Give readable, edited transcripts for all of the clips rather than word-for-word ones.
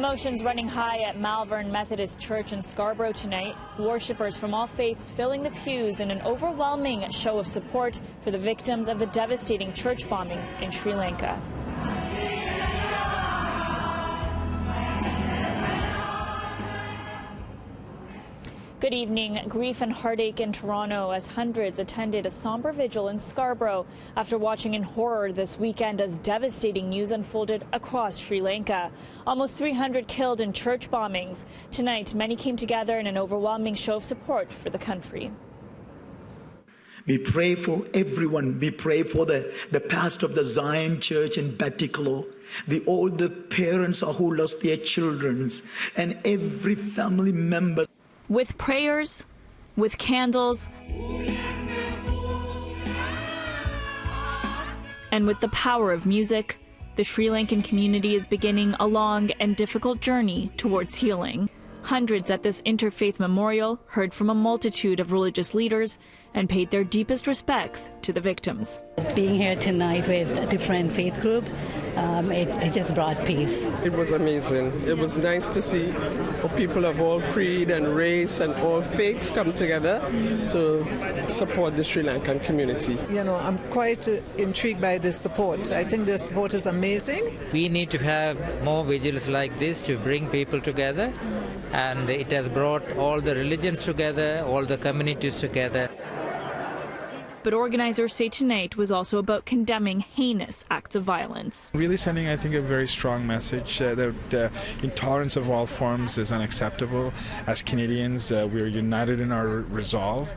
Emotions running high at Malvern Methodist Church in Scarborough tonight. Worshippers from all faiths filling the pews in an overwhelming show of support for the victims of the devastating church bombings in Sri Lanka. Good evening. Grief and heartache in Toronto as hundreds attended a somber vigil in Scarborough after watching in horror this weekend as devastating news unfolded across Sri Lanka. Almost 300 killed in church bombings. Tonight, many came together in an overwhelming show of support for the country. We pray for everyone. We pray for the pastor of the Zion Church in Batticaloa, all the parents who lost their children, and every family member. With prayers, with candles, and with the power of music, the Sri Lankan community is beginning a long and difficult journey towards healing. Hundreds at this Interfaith memorial heard from a multitude of religious leaders and paid their deepest respects to the victims. Being here tonight with a different faith group, it just brought peace. It was amazing. It was nice to see people of all creed and race and all faiths come together to support the Sri Lankan community. You know, I'm quite intrigued by the support. I think the support is amazing. We need to have more vigils like this to bring people together, and it has brought all the religions together, all the communities together. But organizers say tonight was also about condemning heinous acts of violence. Really sending, I think, a very strong message that intolerance of all forms is unacceptable. As Canadians, we are united in our resolve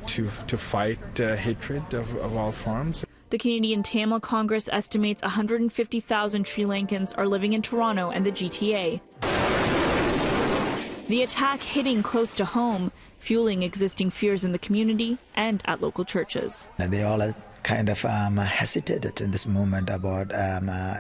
to fight hatred of all forms. The Canadian Tamil Congress estimates 150,000 Sri Lankans are living in Toronto and the GTA. The attack hitting close to home, fueling existing fears in the community and at local churches. They all are kind of hesitated in this moment about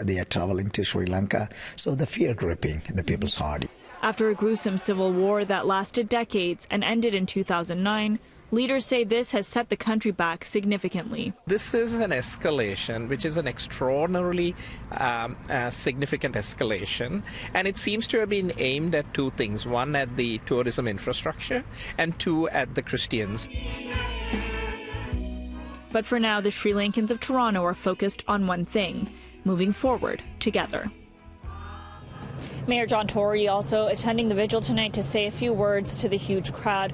they are traveling to Sri Lanka, so the fear gripping the people's heart. After a gruesome civil war that lasted decades and ended in 2009, leaders say this has set the country back significantly. This is an escalation, which is an extraordinarily significant escalation, and it seems to have been aimed at two things. One, at the tourism infrastructure, and two, at the Christians. But for now, the Sri Lankans of Toronto are focused on one thing: moving forward together. Mayor John Tory also attending the vigil tonight to say a few words to the huge crowd